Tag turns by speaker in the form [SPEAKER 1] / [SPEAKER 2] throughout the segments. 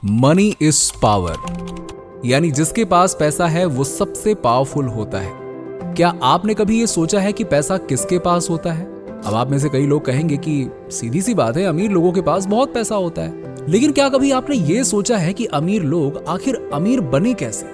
[SPEAKER 1] Money is power, यानी जिसके पास पैसा है वो सबसे पावरफुल होता है। क्या आपने कभी ये सोचा है कि पैसा किसके पास होता है? अब आप में से कई लोग कहेंगे कि सीधी सी बात है, अमीर लोगों के पास बहुत पैसा होता है। लेकिन क्या कभी आपने ये सोचा है कि अमीर लोग आखिर अमीर बने कैसे?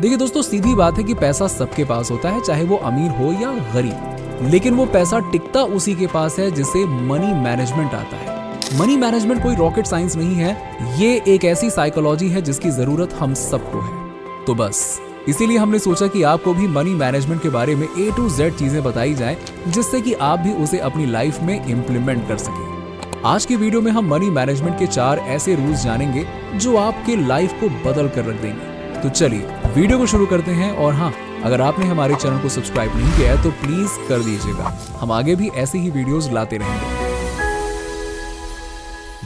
[SPEAKER 1] देखिए दोस्तों, सीधी बात है कि पैसा सबके पास होता है, चाहे वो अमीर हो या गरीब। लेकिन वो पैसा टिकता उसी के पास है जिसे मनी मैनेजमेंट आता है। मनी मैनेजमेंट कोई रॉकेट साइंस नहीं है, ये एक ऐसी साइकोलॉजी है जिसकी जरूरत हम सबको है। तो बस इसीलिए हमने सोचा कि आपको भी मनी मैनेजमेंट के बारे में A to Z चीजें बताई जाएं, जिससे कि आप भी उसे अपनी लाइफ में इम्प्लीमेंट कर सकें। आज की वीडियो में हम मनी मैनेजमेंट के 4 ऐसे रूल्स जानेंगे जो आपके लाइफ को बदल कर रख देंगे। तो चलिए वीडियो को शुरू करते हैं। और हाँ, अगर आपने हमारे चैनल को सब्सक्राइब नहीं किया है तो प्लीज कर दीजिएगा, हम आगे भी ऐसे ही वीडियोस लाते रहेंगे।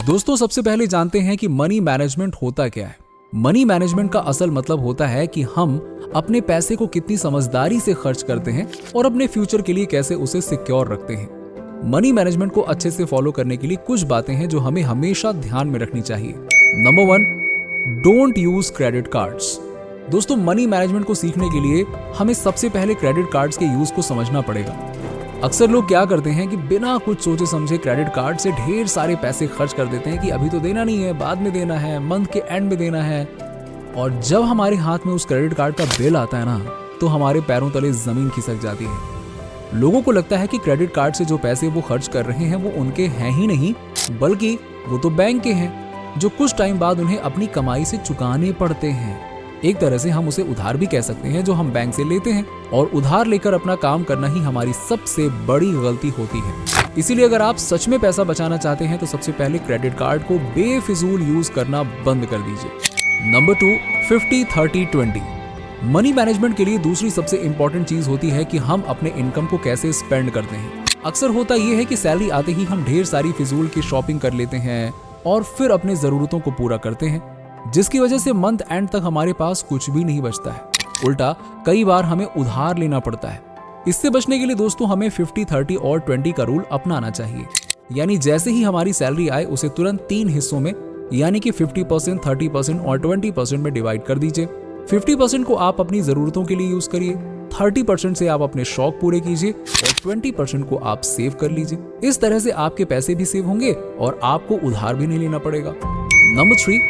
[SPEAKER 1] दोस्तों, सबसे पहले जानते हैं कि मनी मैनेजमेंट होता क्या है। मनी मैनेजमेंट का असल मतलब होता है कि हम अपने पैसे को कितनी समझदारी से खर्च करते हैं और अपने फ्यूचर के लिए कैसे उसे सिक्योर रखते हैं। मनी मैनेजमेंट को अच्छे से फॉलो करने के लिए कुछ बातें हैं जो हमें हमेशा ध्यान में रखनी चाहिए। Number 1, don't use credit cards. दोस्तों, मनी मैनेजमेंट को सीखने के लिए हमें सबसे पहले क्रेडिट कार्ड्स के यूज को समझना पड़ेगा। अक्सर लोग क्या करते हैं कि बिना कुछ सोचे समझे क्रेडिट कार्ड से ढेर सारे पैसे खर्च कर देते हैं कि अभी तो देना नहीं है, बाद में देना है, मंथ के एंड में देना है। और जब हमारे हाथ में उस क्रेडिट कार्ड का बिल आता है ना, तो हमारे पैरों तले जमीन खिसक जाती है। लोगों को लगता है कि क्रेडिट कार्ड से जो पैसे वो खर्च कर रहे हैं वो उनके हैं ही नहीं, बल्कि वो तो बैंक के हैं, जो कुछ टाइम बाद उन्हें अपनी कमाई से चुकाने पड़ते हैं। एक तरह से हम उसे उधार भी कह सकते हैं जो हम बैंक से लेते हैं, और उधार लेकर अपना काम करना ही हमारी सबसे बड़ी गलती होती है। इसीलिए अगर आप सच में पैसा बचाना चाहते हैं तो सबसे पहले क्रेडिट कार्ड को बेफिजूल यूज करना बंद कर दीजिए। नंबर 2, 50-30-20। मनी मैनेजमेंट के लिए दूसरी सबसे इंपॉर्टेंट चीज होती है कि हम अपने इनकम को कैसे स्पेंड करते हैं। अक्सर होता यह है कि सैलरी आते ही हम ढेर सारी फिजूल की शॉपिंग कर लेते हैं और फिर अपने जरूरतों को पूरा करते हैं, जिसकी वजह से मंथ एंड तक हमारे पास कुछ भी नहीं बचता है। उल्टा कई बार हमें उधार लेना पड़ता है। इससे बचने के लिए दोस्तों हमें 50-30 और 20 का रूल अपनाना चाहिए। यानी जैसे ही हमारी सैलरी आए उसे तुरंत 3 हिस्सों में, यानी कि 50%, 30% और 20% में डिवाइड कर दीजिए। 50% को आप अपनी जरूरतों के लिए यूज करिए, 30% से आप अपने शौक पूरे कीजिए और 20% को आप सेव कर लीजिए। इस तरह से आपके पैसे भी सेव होंगे और आपको उधार भी नहीं लेना पड़ेगा। Number 3,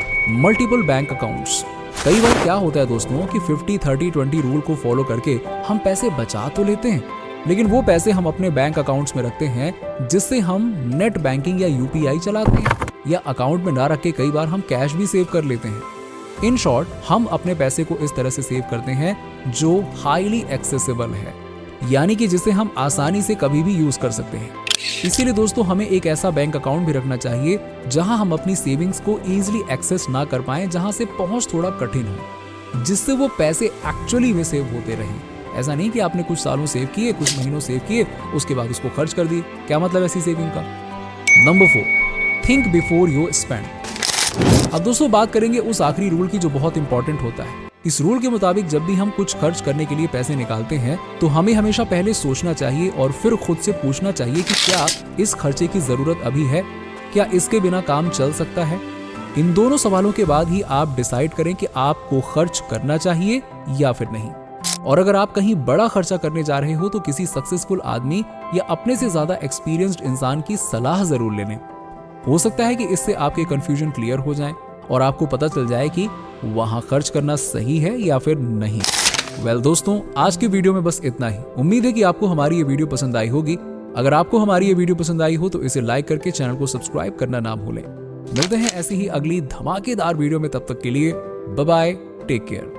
[SPEAKER 1] multiple bank accounts. कई बार क्या होता है दोस्तों कि 50-30-20 रूल को फॉलो करके हम पैसे बचा तो लेते हैं, लेकिन वो पैसे हम अपने बैंक अकाउंट्स में रखते हैं, जिससे हम नेट बैंकिंग या UPI चलाते हैं, या अकाउंट में ना रख के कई बार हम कैश भी सेव कर लेते हैं। इन शॉर्ट, हम अपने पैसे को इस तरह से सेव करते हैं जो हाईली एक्सेसिबल है, यानी कि जिसे हम आसानी से कभी भी यूज कर सकते हैं। इसीलिए दोस्तों हमें एक ऐसा बैंक अकाउंट भी रखना चाहिए जहां हम अपनी सेविंग्स को इजीली एक्सेस ना कर पाएं, जहां से पहुंच थोड़ा कठिन हो, जिससे वो पैसे एक्चुअली में सेव होते रहें। ऐसा नहीं कि आपने कुछ सालों सेव किए, कुछ महीनों सेव किए, उसके बाद उसको खर्च कर दिए। क्या मतलब ऐसी सेविंग का? Number 4, think before you spend. अब दोस्तों बात करेंगे उस आखिरी रूल की जो बहुत इंपॉर्टेंट होता है। इस रूल के मुताबिक जब भी हम कुछ खर्च करने के लिए पैसे निकालते हैं तो हमें हमेशा पहले सोचना चाहिए और फिर खुद से पूछना चाहिए कि क्या इस खर्चे की जरूरत अभी है, क्या इसके बिना काम चल सकता है। इन दोनों सवालों के बाद ही आप डिसाइड करें कि आपको खर्च करना चाहिए या फिर नहीं। और अगर आप कहीं बड़ा खर्चा करने जा रहे हो तो किसी सक्सेसफुल आदमी या अपने से ज्यादा एक्सपीरियंस्ड इंसान की सलाह जरूर लेने। हो सकता है कि इससे आपके कंफ्यूजन क्लियर हो जाए और आपको पता चल जाए कि वहां खर्च करना सही है या फिर नहीं। वेल दोस्तों, आज के वीडियो में बस इतना ही। उम्मीद है कि आपको हमारी ये वीडियो पसंद आई होगी। अगर आपको हमारी ये वीडियो पसंद आई हो तो इसे लाइक करके चैनल को सब्सक्राइब करना ना भूलें। मिलते हैं ऐसी ही अगली धमाकेदार वीडियो में, तब तक के लिए बाय बाय, टेक केयर।